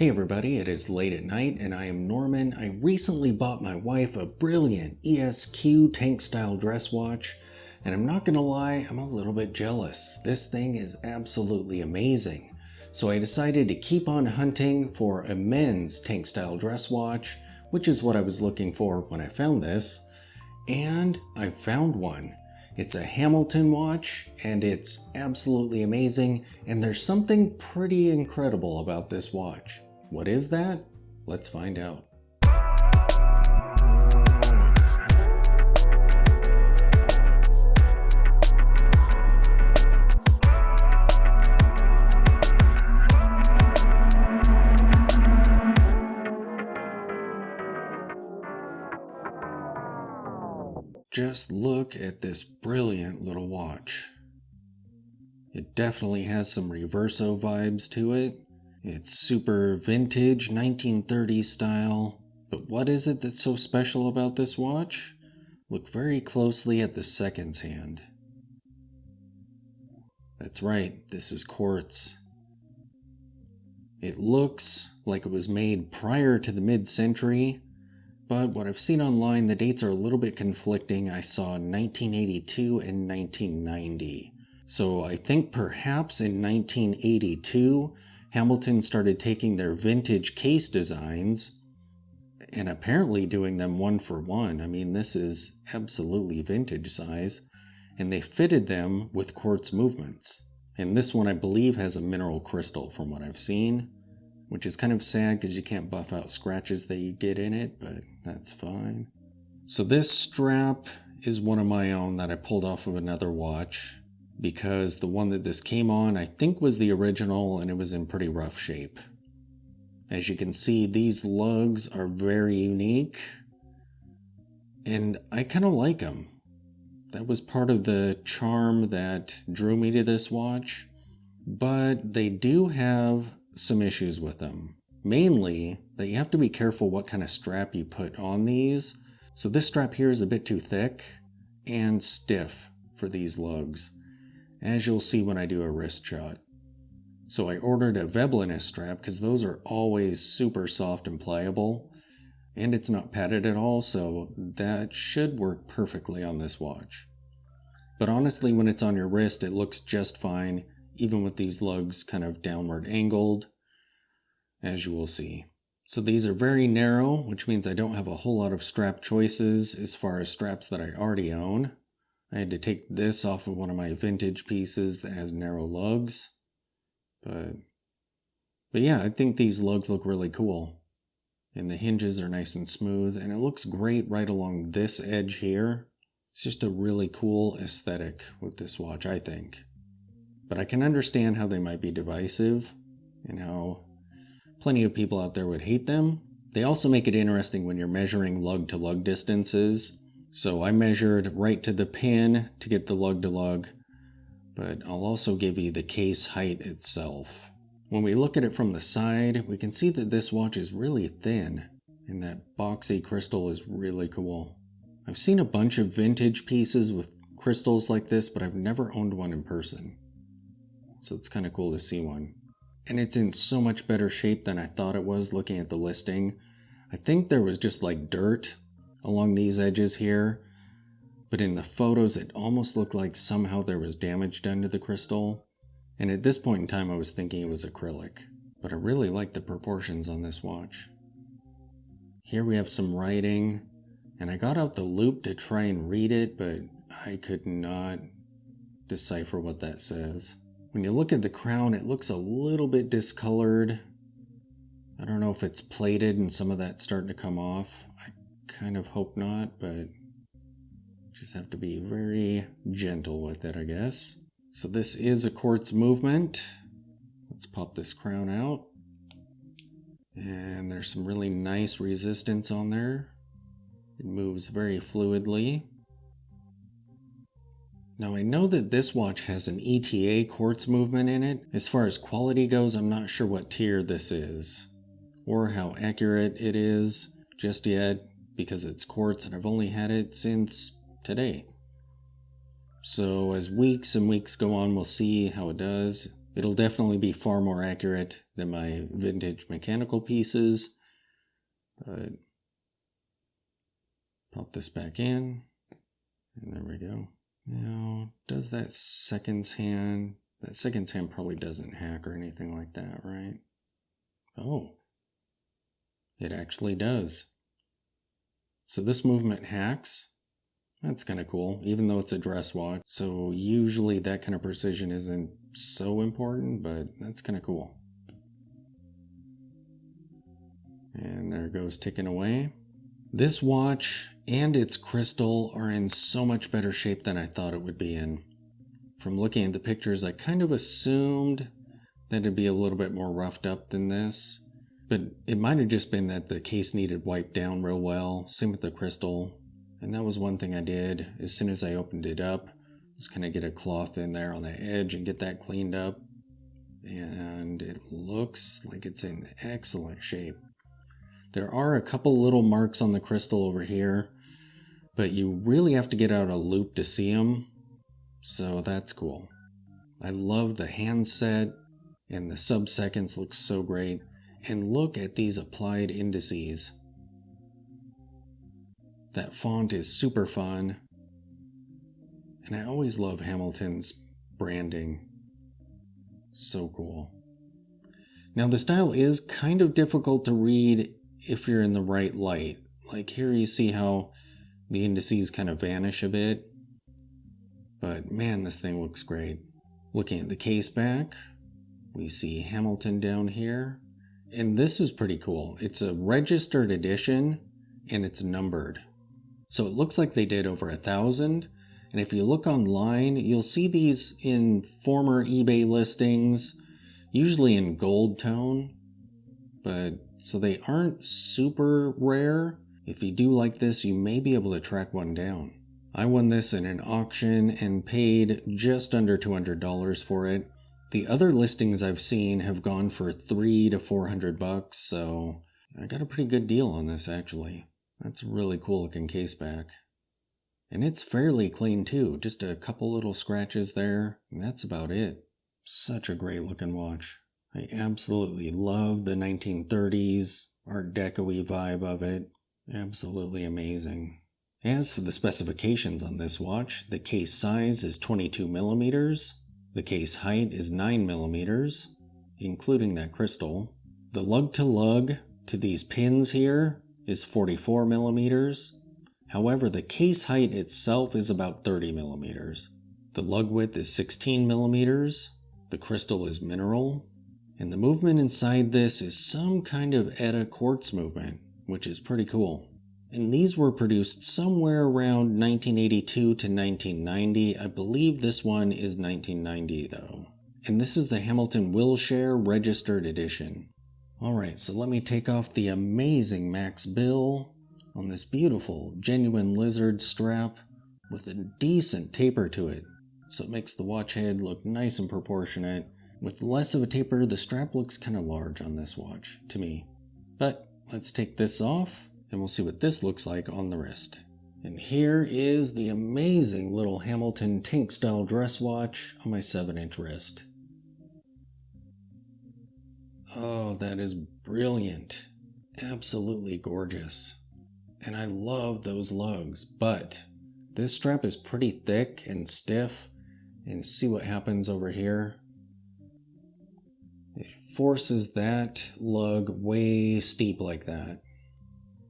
Hey everybody, it is late at night and I am Norman. I recently bought my wife a brilliant ESQ tank style dress watch, and I'm not gonna lie, I'm a little bit jealous. This thing is absolutely amazing. So I decided to keep on hunting for a men's tank style dress watch, which is what I was looking for when I found this, and I found one. It's a Hamilton watch, and it's absolutely amazing, and there's something pretty incredible about this watch. What is that? Let's find out. Just look at this brilliant little watch. It definitely has some Reverso vibes to it. It's super vintage, 1930s style. But what is it that's so special about this watch? Look very closely at the seconds hand. That's right, this is quartz. It looks like it was made prior to the mid-century, but what I've seen online, the dates are a little bit conflicting. I saw 1982 and 1990. So I think perhaps in 1982, Hamilton started taking their vintage case designs and apparently doing them one for one. I mean, this is absolutely vintage size. And they fitted them with quartz movements. And this one, I believe, has a mineral crystal from what I've seen, which is kind of sad because you can't buff out scratches that you get in it, but that's fine. So this strap is one of my own that I pulled off of another watch, because the one that this came on, I think, was the original, and it was in pretty rough shape. As you can see, these lugs are very unique, and I kind of like them. That was part of the charm that drew me to this watch, but they do have some issues with them. Mainly, that you have to be careful what kind of strap you put on these. So this strap here is a bit too thick and stiff for these lugs, as you'll see when I do a wrist shot. So I ordered a Veblenus strap because those are always super soft and pliable, and it's not padded at all, so that should work perfectly on this watch. But honestly, when it's on your wrist, it looks just fine, even with these lugs kind of downward angled, as you will see. So these are very narrow, which means I don't have a whole lot of strap choices as far as straps that I already own. I had to take this off of one of my vintage pieces that has narrow lugs. But yeah, I think these lugs look really cool. And the hinges are nice and smooth, and it looks great right along this edge here. It's just a really cool aesthetic with this watch, I think. But I can understand how they might be divisive, and how plenty of people out there would hate them. They also make it interesting when you're measuring lug-to-lug distances. So I measured right to the pin to get the lug-to-lug, but I'll also give you the case height itself. When we look at it from the side, we can see that this watch is really thin, and that boxy crystal is really cool. I've seen a bunch of vintage pieces with crystals like this, but I've never owned one in person. So it's kind of cool to see one. And it's in so much better shape than I thought it was looking at the listing. I think there was just like dirt along these edges here, but in the photos it almost looked like somehow there was damage done to the crystal. And at this point in time I was thinking it was acrylic, but I really like the proportions on this watch. Here we have some writing, and I got out the loop to try and read it, but I could not decipher what that says. When you look at the crown, it looks a little bit discolored. I don't know if it's plated and some of that's starting to come off. I kind of hope not, but just have to be very gentle with it, I guess. So this is a quartz movement. Let's pop this crown out. And there's some really nice resistance on there. It moves very fluidly. Now I know that this watch has an ETA quartz movement in it. As far as quality goes, I'm not sure what tier this is, or how accurate it is just yet, because it's quartz and I've only had it since today. So as weeks and weeks go on, we'll see how it does. It'll definitely be far more accurate than my vintage mechanical pieces. But pop this back in, and there we go. Now, does that seconds hand probably doesn't hack or anything like that, right? Oh, it actually does. So this movement hacks. That's kind of cool, even though it's a dress watch. So usually that kind of precision isn't so important, but that's kind of cool. And there it goes, ticking away. This watch and its crystal are in so much better shape than I thought it would be in. From looking at the pictures, I kind of assumed that it'd be a little bit more roughed up than this. But it might have just been that the case needed wiped down real well. Same with the crystal. And that was one thing I did. As soon as I opened it up, just kind of get a cloth in there on the edge and get that cleaned up. And it looks like it's in excellent shape. There are a couple little marks on the crystal over here, but you really have to get out a loop to see them. So that's cool. I love the handset, and the sub-seconds look so great. And look at these applied indices. That font is super fun. And I always love Hamilton's branding. So cool. Now the style is kind of difficult to read if you're in the right light. Like here you see how the indices kind of vanish a bit. But man, this thing looks great. Looking at the case back, we see Hamilton down here. And this is pretty cool. It's a registered edition and it's numbered. So it looks like they did over 1,000. And if you look online, you'll see these in former eBay listings, usually in gold tone. But so they aren't super rare. If you do like this, you may be able to track one down. I won this in an auction and paid just under $200 for it. The other listings I've seen have gone for $300 to $400, so I got a pretty good deal on this actually. That's a really cool looking case back. And it's fairly clean too, just a couple little scratches there, and that's about it. Such a great looking watch. I absolutely love the 1930s Art Deco-y vibe of it. Absolutely amazing. As for the specifications on this watch, the case size is 22 millimeters. The case height is 9 millimeters, including that crystal. The lug to these pins here is 44 millimeters. However, the case height itself is about 30 millimeters. The lug width is 16 millimeters. The crystal is mineral. And the movement inside this is some kind of Etta quartz movement, which is pretty cool. And these were produced somewhere around 1982 to 1990. I believe this one is 1990 though. And this is the Hamilton Wilshire Registered Edition. Alright, so let me take off the amazing Max bill on this beautiful genuine lizard strap with a decent taper to it. So it makes the watch head look nice and proportionate. With less of a taper, the strap looks kind of large on this watch, to me. But let's take this off. And we'll see what this looks like on the wrist. And here is the amazing little Hamilton tank style dress watch on my 7-inch wrist. Oh, that is brilliant. Absolutely gorgeous. And I love those lugs, but this strap is pretty thick and stiff. And see what happens over here. It forces that lug way steep like that.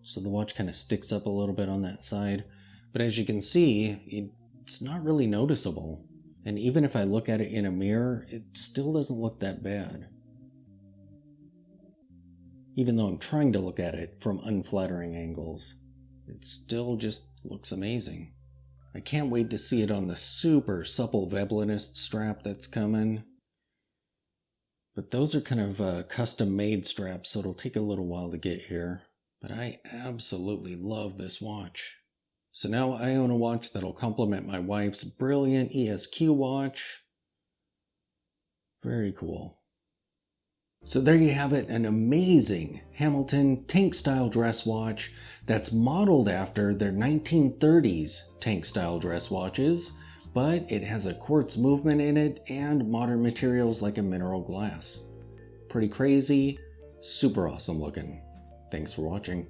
So the watch kind of sticks up a little bit on that side. But as you can see, it's not really noticeable. And even if I look at it in a mirror, it still doesn't look that bad. Even though I'm trying to look at it from unflattering angles, it still just looks amazing. I can't wait to see it on the super supple Veblenist strap that's coming. But those are kind of custom made straps, so it'll take a little while to get here. But I absolutely love this watch. So now I own a watch that'll complement my wife's brilliant ESQ watch. Very cool. So there you have it, an amazing Hamilton tank style dress watch that's modeled after their 1930s tank style dress watches, but it has a quartz movement in it and modern materials like a mineral glass. Pretty crazy, super awesome looking. Thanks for watching.